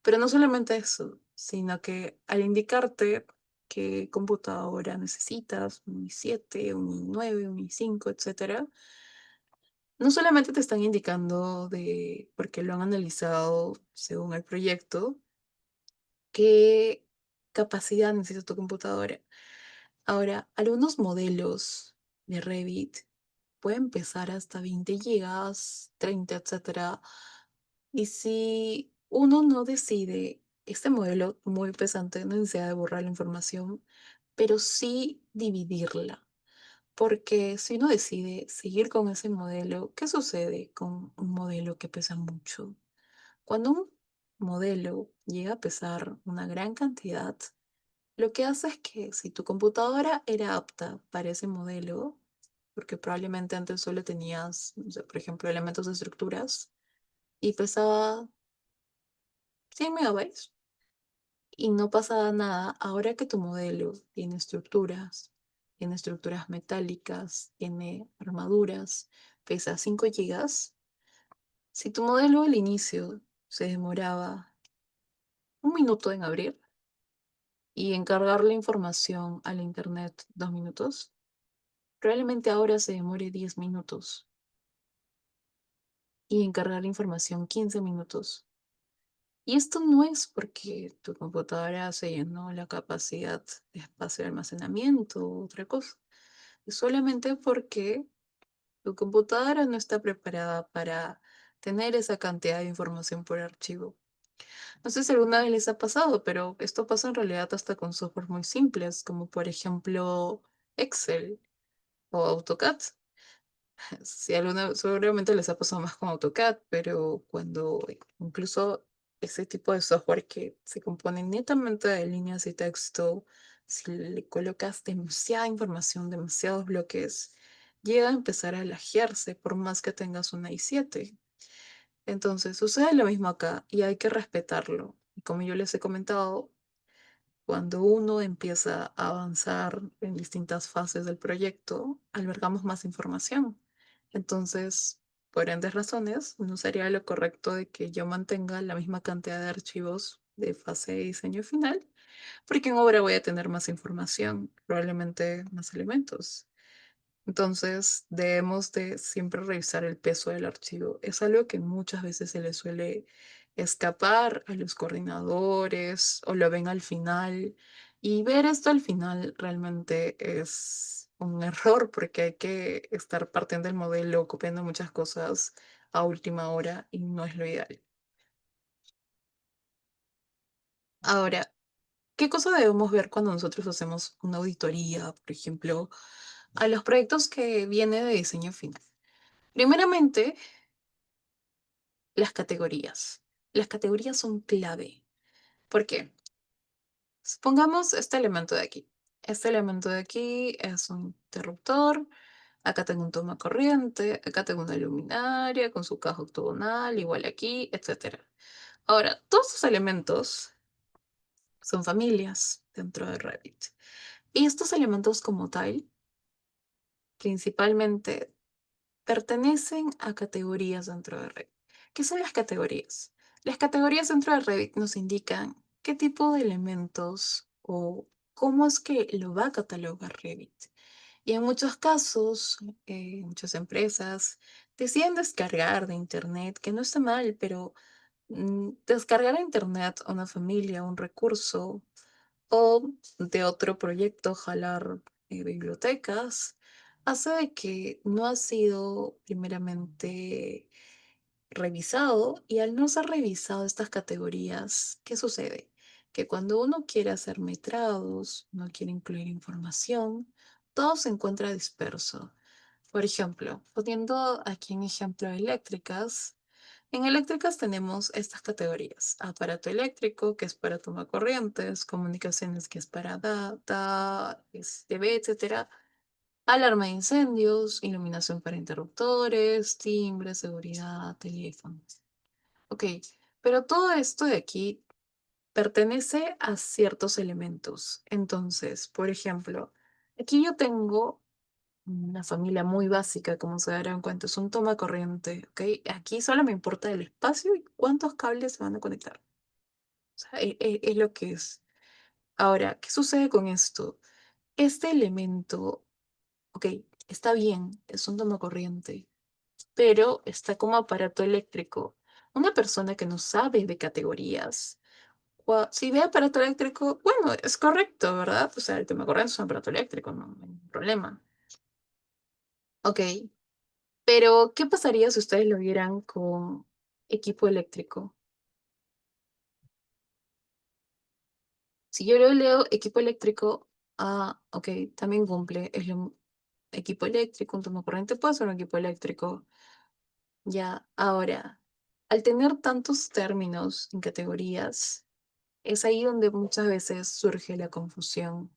Pero no solamente eso, sino que al indicarte qué computadora necesitas, un i7, un i9, un i5, etcétera, no solamente te están indicando de, porque lo han analizado según el proyecto, qué capacidad necesita tu computadora. Ahora, algunos modelos de Revit pueden pesar hasta 20 gigas, 30, etcétera. Y si uno no decide, este modelo muy pesante no desea de borrar la información, pero sí dividirla. Porque si uno decide seguir con ese modelo, ¿qué sucede con un modelo que pesa mucho? Cuando un modelo llega a pesar una gran cantidad, lo que hace es que si tu computadora era apta para ese modelo, porque probablemente antes solo tenías, no sé, por ejemplo, elementos de estructuras y pesaba 100 megabytes y no pasaba nada, ahora que tu modelo tiene estructuras metálicas, tiene armaduras, pesa 5 gigas, si tu modelo al inicio se demoraba un minuto en abrir y en cargar la información al internet 2 minutos, probablemente ahora se demore 10 minutos y en cargar la información 15 minutos. Y esto no es porque tu computadora se llenó la capacidad de espacio de almacenamiento o otra cosa. Es solamente porque tu computadora no está preparada para tener esa cantidad de información por archivo. No sé si alguna vez les ha pasado, pero esto pasa en realidad hasta con software muy simples, como por ejemplo Excel o AutoCAD. Si alguna, seguramente les ha pasado más con AutoCAD, pero cuando incluso ese tipo de software que se compone netamente de líneas y texto, si le colocas demasiada información, demasiados bloques, llega a empezar a lajearse por más que tengas una i7. Entonces, sucede lo mismo acá y hay que respetarlo. Y como yo les he comentado, cuando uno empieza a avanzar en distintas fases del proyecto, albergamos más información. Entonces, por ende razones, no sería lo correcto de que yo mantenga la misma cantidad de archivos de fase de diseño final, porque en obra voy a tener más información, probablemente más elementos. Entonces, debemos de siempre revisar el peso del archivo. Es algo que muchas veces se le suele escapar a los coordinadores o lo ven al final. Y ver esto al final realmente es un error porque hay que estar partiendo del modelo, copiando muchas cosas a última hora y no es lo ideal. Ahora, ¿qué cosa debemos ver cuando nosotros hacemos una auditoría, por ejemplo, a los proyectos que viene de diseño final? Primeramente, las categorías. Las categorías son clave. ¿Por qué? Supongamos este elemento de aquí. Este elemento de aquí es un interruptor. Acá tengo un toma corriente. Acá tengo una luminaria con su caja octogonal, igual aquí, etcétera. Ahora, todos estos elementos son familias dentro de Revit. Y estos elementos como tal, principalmente pertenecen a categorías dentro de Revit. ¿Qué son las categorías? Las categorías dentro de Revit nos indican qué tipo de elementos o cómo es que lo va a catalogar Revit. Y en muchos casos, muchas empresas deciden descargar de Internet, que no está mal, pero descargar de Internet a una familia, un recurso, o de otro proyecto jalar bibliotecas, hace de que no ha sido primeramente revisado y al no ser revisado estas categorías, ¿qué sucede? Que cuando uno quiere hacer metrados, no quiere incluir información, todo se encuentra disperso. Por ejemplo, poniendo aquí en ejemplo eléctricas, en eléctricas tenemos estas categorías: aparato eléctrico, que es para toma corrientes; comunicaciones, que es para data, es TV, etcétera; alarma de incendios; iluminación para interruptores; timbre, seguridad, teléfonos. Ok, pero todo esto de aquí pertenece a ciertos elementos. Entonces, por ejemplo, aquí yo tengo una familia muy básica, como se darán cuenta, es un toma corriente, ¿ok? Aquí solo me importa el espacio y cuántos cables se van a conectar. O sea, es lo que es. Ahora, ¿qué sucede con esto? Este elemento, ok, está bien, es un toma corriente, pero está como aparato eléctrico. Una persona que no sabe de categorías, si ve aparato eléctrico, bueno, es correcto, ¿verdad? O sea, el toma corriente es un aparato eléctrico, no hay ningún problema. Ok, pero, ¿qué pasaría si ustedes lo vieran con equipo eléctrico? Si yo lo leo equipo eléctrico, ok, también cumple, es lo equipo eléctrico, un tomo corriente puede ser un equipo eléctrico. Ya, ahora, al tener tantos términos en categorías, es ahí donde muchas veces surge la confusión.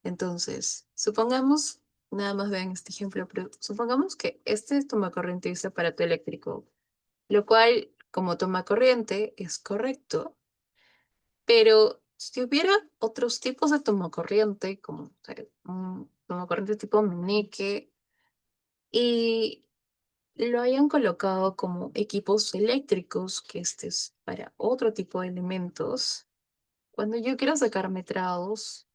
Entonces, supongamos, nada más vean este ejemplo, pero supongamos que este toma corriente dice aparato eléctrico, lo cual, como toma corriente, es correcto, pero si hubiera otros tipos de toma corriente, como o sea, un toma corriente tipo meñique, y lo hayan colocado como equipos eléctricos, que este es para otro tipo de elementos, cuando yo quiero sacar metrados,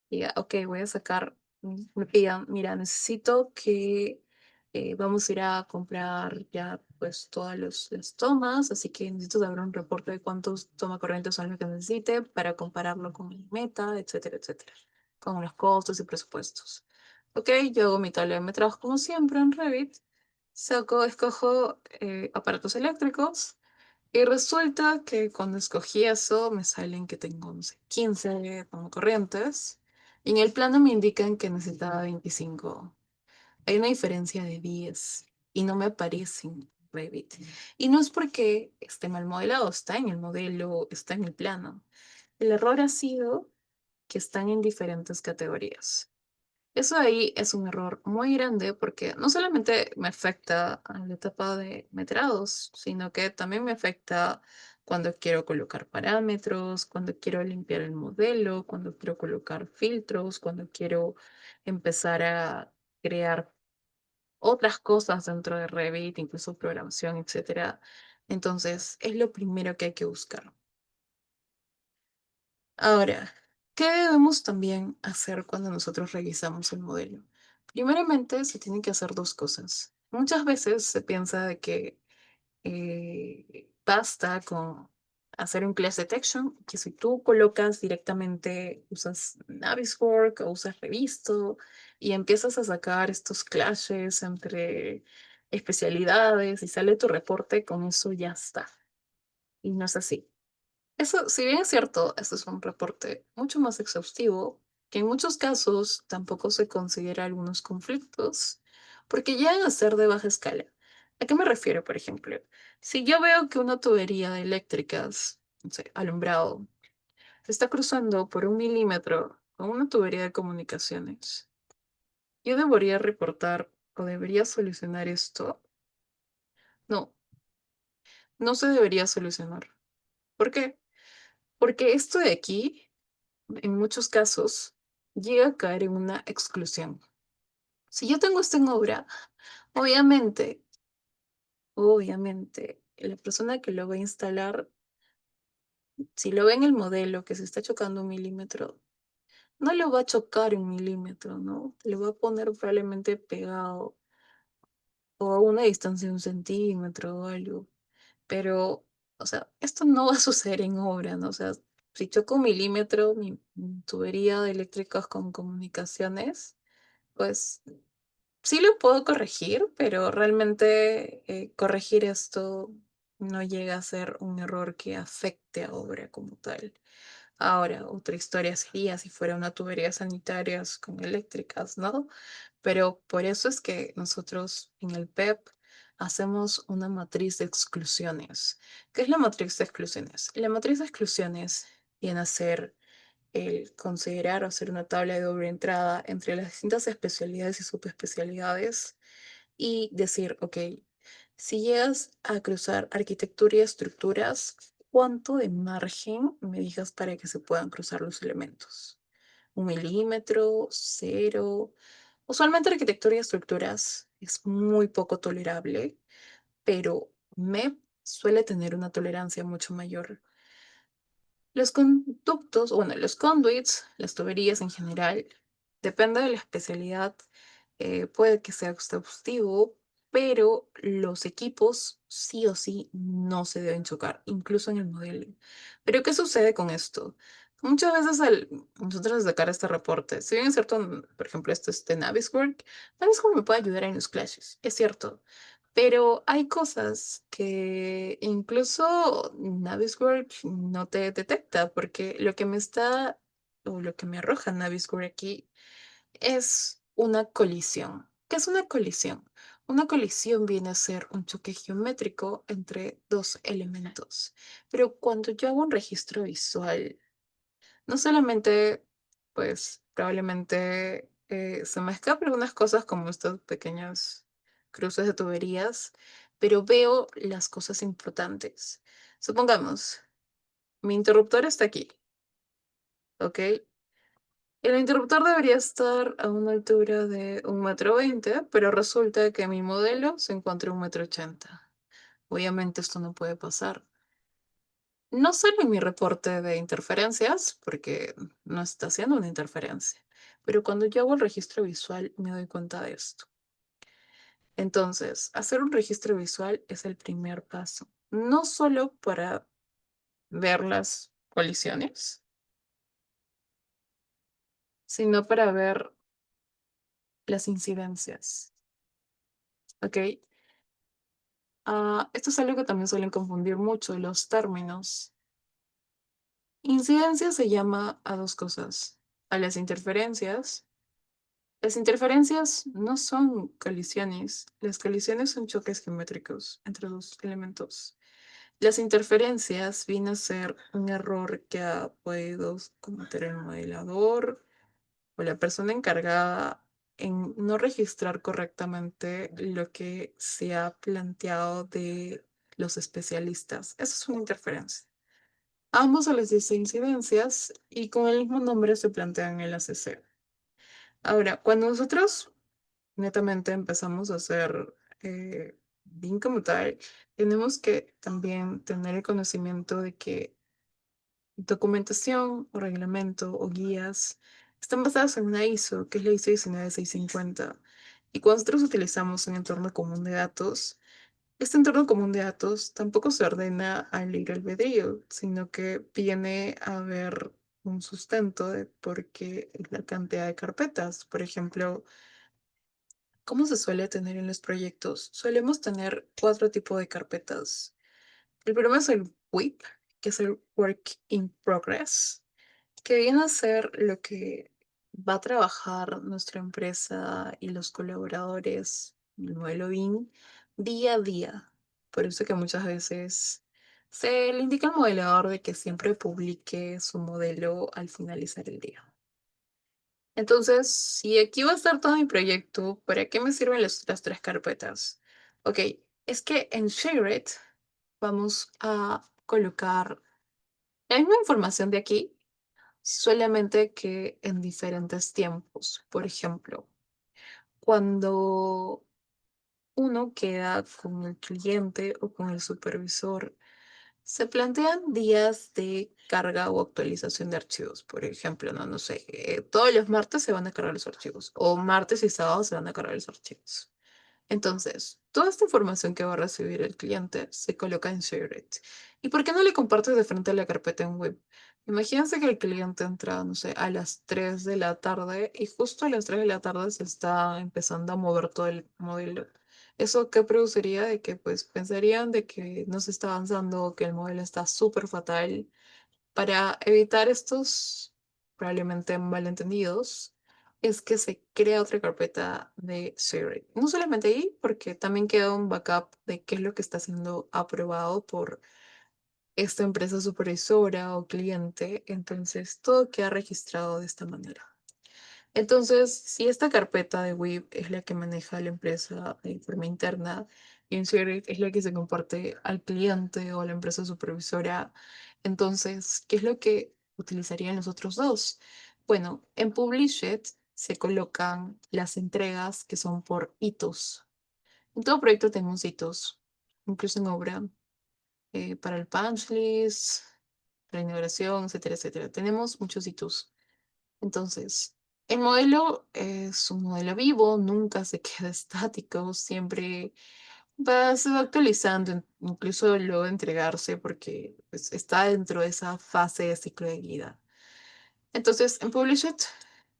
diga, ok, voy a sacar, me pidan, mira, necesito que vamos a ir a comprar ya pues todas las tomas, así que necesito saber un reporte de cuántos toma corrientes son los que necesite para compararlo con el meta, etcétera, etcétera, con los costos y presupuestos. Ok, yo hago mi tabla de metrados como siempre en Revit, escojo aparatos eléctricos, y resulta que cuando escogí eso, me salen que tengo, no sé, 15 como corrientes. Y en el plano me indican que necesitaba 25. Hay una diferencia de 10 y no me aparecen Revit. Y no es porque esté mal modelado, está en el modelo, está en el plano. El error ha sido que están en diferentes categorías. Eso ahí es un error muy grande porque no solamente me afecta a la etapa de metrados, sino que también me afecta cuando quiero colocar parámetros, cuando quiero limpiar el modelo, cuando quiero colocar filtros, cuando quiero empezar a crear otras cosas dentro de Revit, incluso programación, etcétera. Entonces, es lo primero que hay que buscar. Ahora, ¿qué debemos también hacer cuando nosotros revisamos el modelo? Primeramente, se tienen que hacer dos cosas. Muchas veces se piensa de que basta con hacer un class detection, que si tú colocas directamente, usas Naviswork o usas Revisto y empiezas a sacar estos clashes entre especialidades y sale tu reporte, con eso ya está. Y no es así. Eso, si bien es cierto, este es un reporte mucho más exhaustivo, que en muchos casos tampoco se considera algunos conflictos, porque llegan a ser de baja escala. ¿A qué me refiero, por ejemplo? Si yo veo que una tubería de eléctricas, no sé, alumbrado, se está cruzando por 1 milímetro con una tubería de comunicaciones, ¿yo debería reportar o debería solucionar esto? No, no se debería solucionar. ¿Por qué? Porque esto de aquí en muchos casos, llega a caer en una exclusión. Si yo tengo esto en obra, obviamente, obviamente, la persona que lo va a instalar, si lo ve en el modelo que se está chocando 1 milímetro, no lo va a chocar 1 milímetro, ¿no? Le va a poner probablemente pegado o a una distancia de 1 centímetro o algo. Pero, o sea, esto no va a suceder en obra, ¿no? O sea, si choca 1 milímetro, mi tubería de eléctricas con comunicaciones, pues sí lo puedo corregir, pero realmente corregir esto no llega a ser un error que afecte a obra como tal. Ahora, otra historia sería si fuera una tubería sanitarias con eléctricas, ¿no? Pero por eso es que nosotros en el PEP hacemos una matriz de exclusiones. ¿Qué es la matriz de exclusiones? La matriz de exclusiones viene a ser el considerar o hacer una tabla de doble entrada entre las distintas especialidades y subespecialidades y decir, ok, si llegas a cruzar arquitectura y estructuras, ¿cuánto de margen me digas para que se puedan cruzar los elementos? 1 milímetro, cero. Usualmente arquitectura y estructuras es muy poco tolerable, pero MEP suele tener una tolerancia mucho mayor. Los conductos, bueno, los conduits, las tuberías en general, depende de la especialidad, puede que sea exhaustivo, pero los equipos sí o sí no se deben chocar, incluso en el modelo. Pero ¿qué sucede con esto? Muchas veces al nosotros sacar este reporte, si bien es cierto, por ejemplo, esto es de Naviswork, Naviswork me puede ayudar en los clashes, es cierto, pero hay cosas que incluso Naviswork no te detecta, porque lo que me está, o lo que me arroja Naviswork aquí es una colisión. ¿Qué es una colisión? Una colisión viene a ser un choque geométrico entre dos elementos. Pero cuando yo hago un registro visual, no solamente, pues probablemente se me escapan algunas cosas como estos pequeños cruces de tuberías, pero veo las cosas importantes. Supongamos, mi interruptor está aquí, ¿ok? El interruptor debería estar a una altura de 1,20 m, pero resulta que mi modelo se encuentra a 1,80 m. Obviamente esto no puede pasar. No sale en mi reporte de interferencias, porque no está haciendo una interferencia, pero cuando yo hago el registro visual me doy cuenta de esto. Entonces, hacer un registro visual es el primer paso, no solo para ver las colisiones, sino para ver las incidencias. ¿Ok? Esto es algo que también suelen confundir mucho los términos. Incidencia se llama a dos cosas, a las interferencias. Las interferencias no son colisiones. Las colisiones son choques geométricos entre dos elementos. Las interferencias vienen a ser un error que ha podido cometer el modelador o la persona encargada en no registrar correctamente lo que se ha planteado de los especialistas. Eso es una interferencia. Ambos se les dice incidencias y con el mismo nombre se plantean en el ACC. Ahora, cuando nosotros netamente empezamos a hacer BIM como tal, tenemos que también tener el conocimiento de que documentación o reglamento o guías están basadas en una ISO, que es la ISO 19650. Y cuando nosotros utilizamos un entorno común de datos, este entorno común de datos tampoco se ordena al libre albedrío, sino que viene a haber un sustento de por qué la cantidad de carpetas. Por ejemplo, ¿cómo se suele tener en los proyectos? Solemos tener cuatro tipos de carpetas. El primero es el WIP, que es el Work in Progress, que viene a ser lo que va a trabajar nuestra empresa y los colaboradores del modelo BIM día a día. Por eso que muchas veces se le indica al modelador de que siempre publique su modelo al finalizar el día. Entonces, si aquí va a estar todo mi proyecto, ¿para qué me sirven las tres carpetas? Ok, es que en ShareIt vamos a colocar la misma información de aquí, solamente que en diferentes tiempos. Por ejemplo, cuando uno queda con el cliente o con el supervisor, se plantean días de carga o actualización de archivos. Por ejemplo, no sé, todos los martes se van a cargar los archivos o martes y sábados se van a cargar los archivos. Entonces, toda esta información que va a recibir el cliente se coloca en ShareIt. ¿Y por qué no le compartes de frente a la carpeta en web? Imagínense que el cliente entra, no sé, a las 3 de la tarde y justo a las 3 de la tarde se está empezando a mover todo el modelo. ¿Eso qué produciría? De que pues pensarían de que no se está avanzando, que el modelo está súper fatal. Para evitar estos probablemente malentendidos, es que se crea otra carpeta de ShareIt. No solamente ahí, porque también queda un backup de qué es lo que está siendo aprobado por esta empresa supervisora o cliente. Entonces, todo queda registrado de esta manera. Entonces, si esta carpeta de WIP es la que maneja la empresa de forma interna y en Secret es la que se comparte al cliente o a la empresa supervisora, entonces, ¿qué es lo que utilizarían los otros dos? Bueno, en Published se colocan las entregas que son por hitos. En todo proyecto tenemos hitos, incluso en obra, para el punch list, la inauguración, etcétera, etcétera. Tenemos muchos hitos. Entonces, el modelo es un modelo vivo, nunca se queda estático, siempre se va actualizando, incluso luego de entregarse, porque pues, está dentro de esa fase de ciclo de vida. Entonces, en Published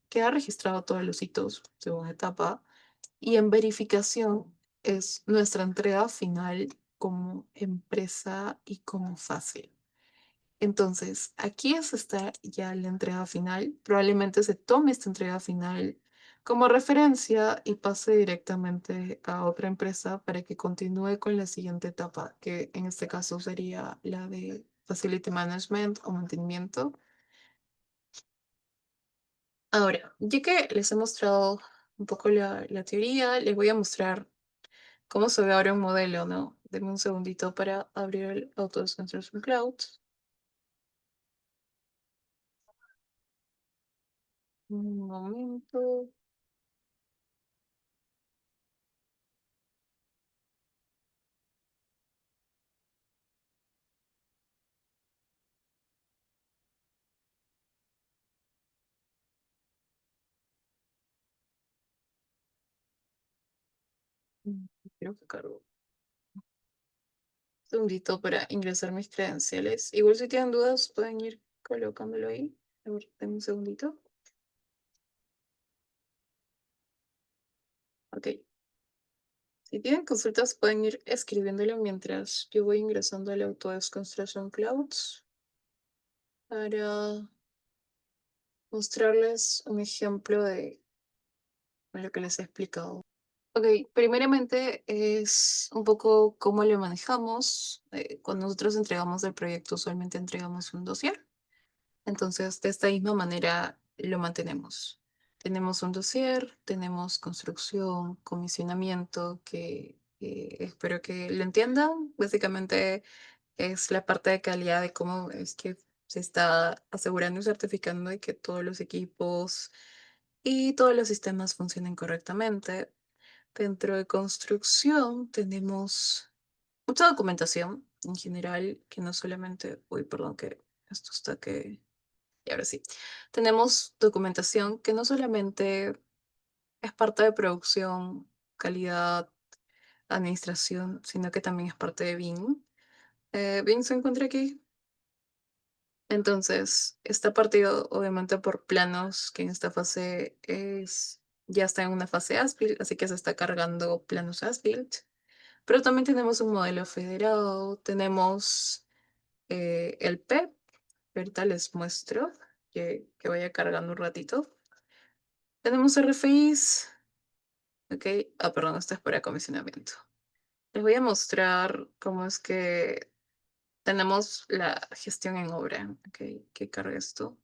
queda registrado todos los hitos según etapa y en verificación es nuestra entrega final como empresa y como fase. Entonces, aquí es esta ya la entrega final. Probablemente se tome esta entrega final como referencia y pase directamente a otra empresa para que continúe con la siguiente etapa, que en este caso sería la de Facility Management o mantenimiento. Ahora, ya que les he mostrado un poco la teoría, les voy a mostrar cómo se ve ahora un modelo, ¿no? Denme un segundito para abrir el Autodesk Construction Cloud. Un momento. Creo que cargo. Un segundito para ingresar mis credenciales. Igual si tienen dudas pueden ir colocándolo ahí. A ver, denme un segundito. Ok. Si tienen consultas pueden ir escribiéndolo mientras yo voy ingresando al Autodesk Construction Clouds para mostrarles un ejemplo de lo que les he explicado. Ok, primeramente es un poco cómo lo manejamos. Cuando nosotros entregamos el proyecto, usualmente entregamos un dossier. Entonces, de esta misma manera lo mantenemos. tenemos un dossier, tenemos construcción, comisionamiento, que espero que lo entiendan. Básicamente es la parte de calidad de cómo es que se está asegurando y certificando de que todos los equipos y todos los sistemas funcionen correctamente. Dentro de construcción tenemos mucha documentación en general, que no solamente, uy, perdón, que esto está que, y ahora sí, tenemos documentación que no solamente es parte de producción, calidad, administración, sino que también es parte de BIM. BIM se encuentra aquí. Entonces, está partido obviamente por planos, que en esta fase ya está en una fase as-built, así que se está cargando planos as-built. Pero también tenemos un modelo federado, tenemos el PEP, ahorita les muestro, que vaya cargando un ratito. Tenemos RFIs, ok, perdón, esto es para comisionamiento. Les voy a mostrar cómo es que tenemos la gestión en obra, ok, que carga esto.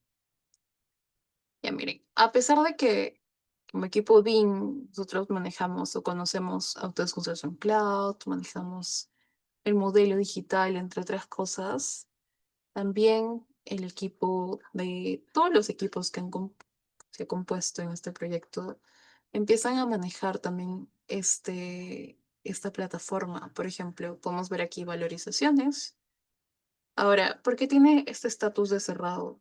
Ya miren, a pesar de que como equipo BIM nosotros manejamos o conocemos Autodesk Construction Cloud, manejamos el modelo digital, entre otras cosas, también el equipo de todos los equipos que se han compuesto en este proyecto empiezan a manejar también esta plataforma. Por ejemplo, podemos ver aquí valorizaciones. Ahora, ¿por qué tiene este estatus de cerrado?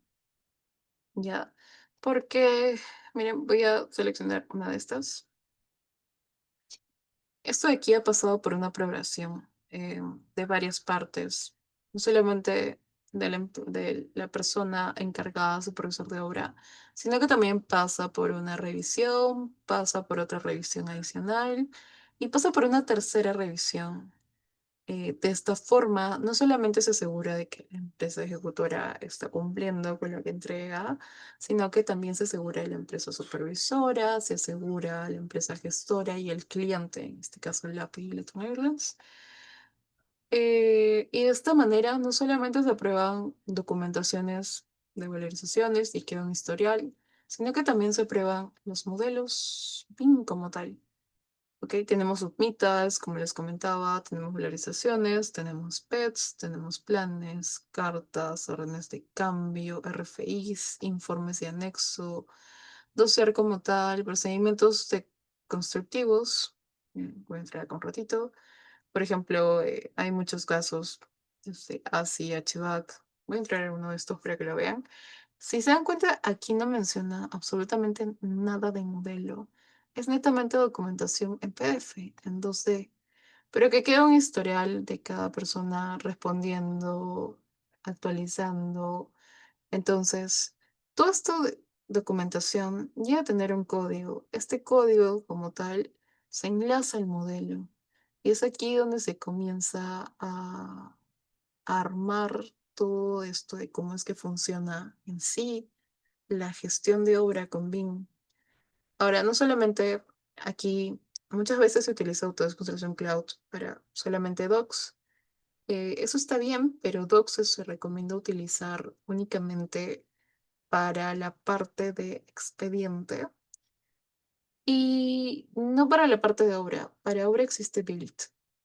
Ya, porque, miren, voy a seleccionar una de estas. Esto de aquí ha pasado por una aprobación de varias partes, no solamente de la persona encargada, supervisor de obra, sino que también pasa por una revisión, pasa por otra revisión adicional y pasa por una tercera revisión. De esta forma, no solamente se asegura de que la empresa ejecutora está cumpliendo con lo que entrega, sino que también se asegura la empresa supervisora, se asegura la empresa gestora y el cliente, en este caso el API y Electron Airlines. Y de esta manera no solamente se aprueban documentaciones de valorizaciones y queda un historial, sino que también se aprueban los modelos BIM como tal. Ok, tenemos submitas, como les comentaba, tenemos valorizaciones, tenemos PETs, tenemos planes, cartas, órdenes de cambio, RFIs, informes de anexo, dossier como tal, procedimientos constructivos. Voy a entrar acá un ratito. Por ejemplo, hay muchos casos, ASI, HVAC. Voy a entrar en uno de estos para que lo vean. Si se dan cuenta, aquí no menciona absolutamente nada de modelo. Es netamente documentación en PDF, en 2D, pero que queda un historial de cada persona respondiendo, actualizando. Entonces, toda esta documentación llega a tener un código. Este código, como tal, se enlaza al modelo. Y es aquí donde se comienza a armar todo esto de cómo es que funciona en sí la gestión de obra con BIM. Ahora, no solamente aquí, muchas veces se utiliza Autodesk Construction Cloud para solamente docs. Eso está bien, pero docs se recomienda utilizar únicamente para la parte de expediente y no para la parte de obra. Para obra existe Build,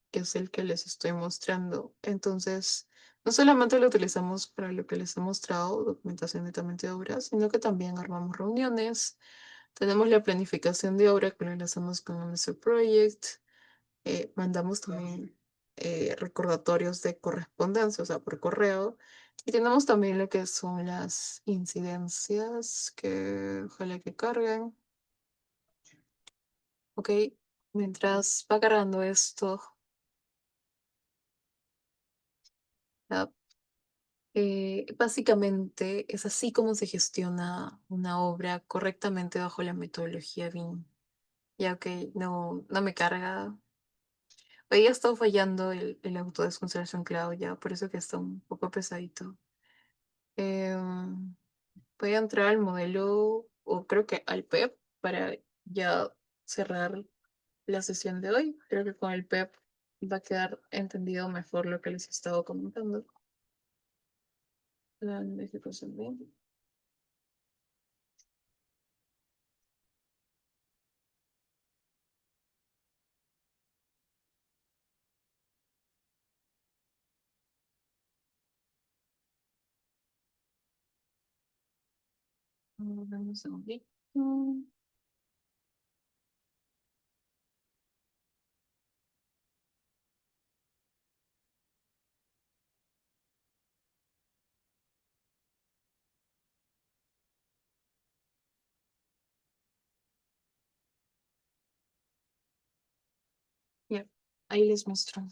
que es el que les estoy mostrando. Entonces, no solamente lo utilizamos para lo que les he mostrado, documentación netamente de obra, sino que también armamos reuniones. Tenemos la planificación de obra que lo enlazamos con nuestro project. Mandamos también recordatorios de correspondencia, o sea, por correo. Y tenemos también lo que son las incidencias, que ojalá que carguen. Ok, mientras va cargando esto, ya, básicamente es así como se gestiona una obra correctamente bajo la metodología BIM. Ya, ok, no me carga. Hoy ya está fallando el Autodesk Construction Cloud, ya, por eso que está un poco pesadito. Em, Voy a entrar al modelo, o creo que al PEP, para ya cerrar la sesión de hoy. Creo que con el PEP va a quedar entendido mejor lo que les he estado comentando. Plan de ejecución bien. Dame un segundito. Ya, ahí les muestro.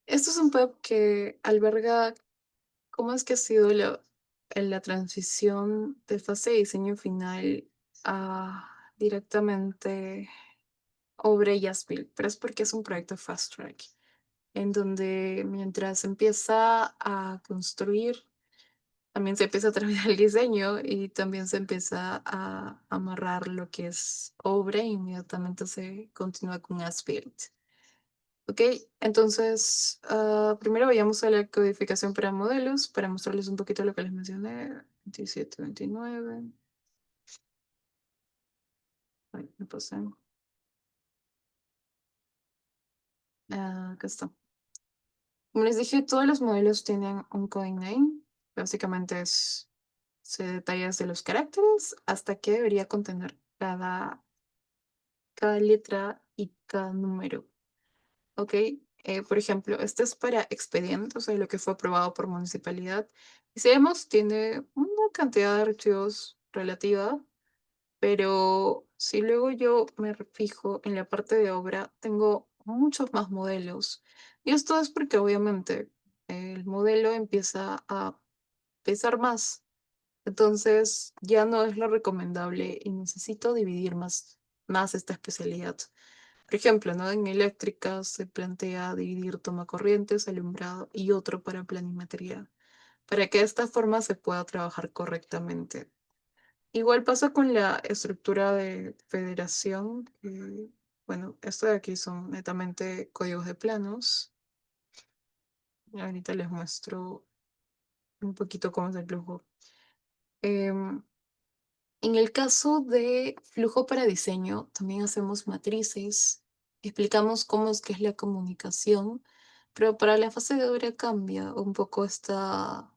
Esto es un web que alberga cómo es que ha sido la transición de fase de diseño final a directamente obra y as-built, pero es porque es un proyecto fast track, en donde mientras empieza a construir, también se empieza a terminar el diseño y también se empieza a amarrar lo que es obra e inmediatamente se continúa con as-built. Ok, entonces primero vayamos a la codificación para modelos para mostrarles un poquito lo que les mencioné. 27, 29. Ay, me pasé. Acá está. Como les dije, todos los modelos tienen un coding name. Básicamente se detalla desde los caracteres hasta qué debería contener cada letra y cada número. ¿Ok? Por ejemplo, este es para expediente, o sea, lo que fue aprobado por municipalidad. Y si vemos, tiene una cantidad de archivos relativa, pero si luego yo me fijo en la parte de obra, tengo muchos más modelos. Y esto es porque obviamente el modelo empieza a pesar más. Entonces ya no es lo recomendable y necesito dividir más esta especialidad. Por ejemplo, ¿no? En eléctrica se plantea dividir toma corrientes, alumbrado y otro para planimetría, para que de esta forma se pueda trabajar correctamente. Igual pasa con la estructura de federación. Bueno, esto de aquí son netamente códigos de planos. Ahorita les muestro un poquito cómo es el flujo. Em, En el caso de flujo para diseño, también hacemos matrices, explicamos cómo es que es la comunicación, pero para la fase de obra cambia un poco esta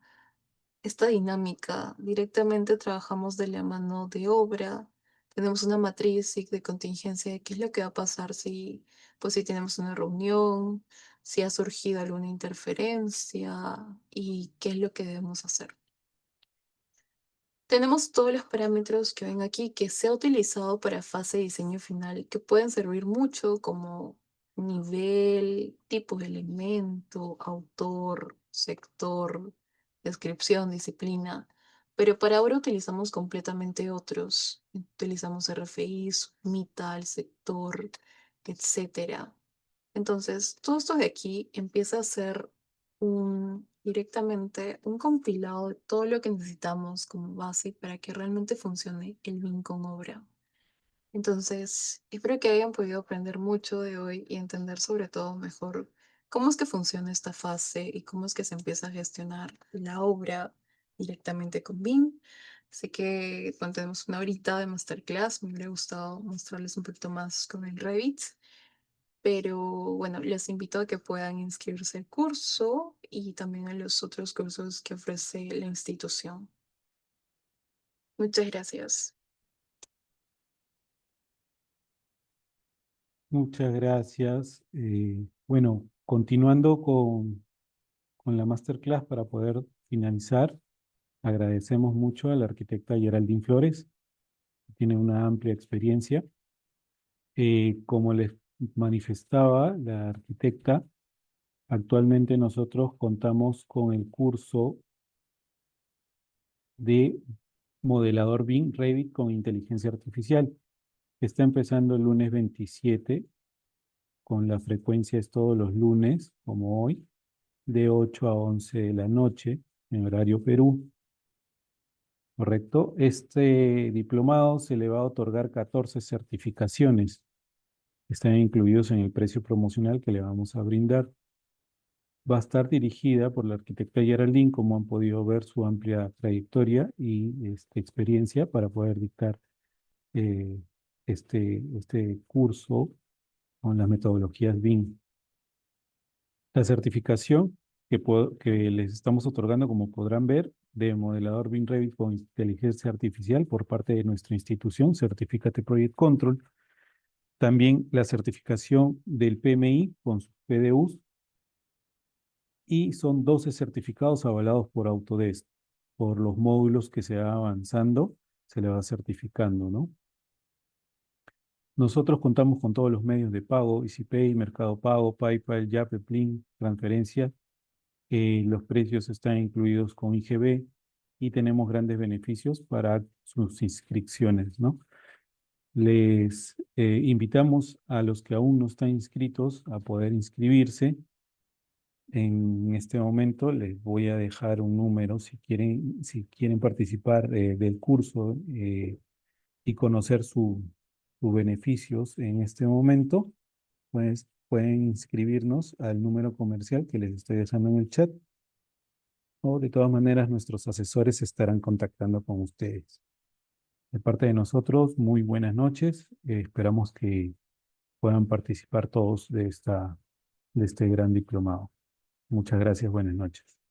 dinámica. Directamente trabajamos de la mano de obra, tenemos una matriz de contingencia de qué es lo que va a pasar pues, si tenemos una reunión, si ha surgido alguna interferencia y qué es lo que debemos hacer. Tenemos todos los parámetros que ven aquí que se ha utilizado para fase de diseño final, que pueden servir mucho como nivel, tipo de elemento, autor, sector, descripción, disciplina. Pero para ahora utilizamos completamente otros. Utilizamos RFIs, MITAL, sector, etcétera. Entonces, todo esto de aquí empieza a ser directamente un compilado de todo lo que necesitamos como base para que realmente funcione el BIM con obra. Entonces, espero que hayan podido aprender mucho de hoy y entender sobre todo mejor cómo es que funciona esta fase y cómo es que se empieza a gestionar la obra directamente con BIM. Así que cuando tenemos una horita de masterclass, me hubiera gustado mostrarles un poquito más con el Revit. Pero bueno, les invito a que puedan inscribirse al curso y también a los otros cursos que ofrece la institución. Muchas gracias. Muchas gracias. Bueno, continuando con la masterclass para poder finalizar, agradecemos mucho a la arquitecta Geraldine Flores, que tiene una amplia experiencia. Como les manifestaba la arquitecta, actualmente nosotros contamos con el curso de modelador BIM Revit con inteligencia artificial. Está empezando el lunes 27, con la frecuencia es todos los lunes, como hoy, de 8 a 11 de la noche, en horario Perú. ¿Correcto? Este diplomado se le va a otorgar 14 certificaciones. Están incluidos en el precio promocional que le vamos a brindar. Va a estar dirigida por la arquitecta Geraldine, como han podido ver su amplia trayectoria y experiencia para poder dictar eh, este curso con las metodologías BIM. La certificación que les estamos otorgando, como podrán ver, de modelador BIM Revit con inteligencia artificial por parte de nuestra institución, Certificate Project Control. También la certificación del PMI con sus PDUs y son 12 certificados avalados por Autodesk. Por los módulos que se va avanzando, se le va certificando, ¿no? Nosotros contamos con todos los medios de pago, EasyPay, Mercado Pago, PayPal, Yape, Plin, transferencia. Los precios están incluidos con IGB y tenemos grandes beneficios para sus inscripciones, ¿no? Les invitamos a los que aún no están inscritos a poder inscribirse. En este momento les voy a dejar un número si quieren participar del curso y conocer sus beneficios en este momento, pues pueden inscribirnos al número comercial que les estoy dejando en el chat o de todas maneras nuestros asesores se estarán contactando con ustedes. De parte de nosotros, muy buenas noches. Esperamos que puedan participar todos de este gran diplomado. Muchas gracias, buenas noches.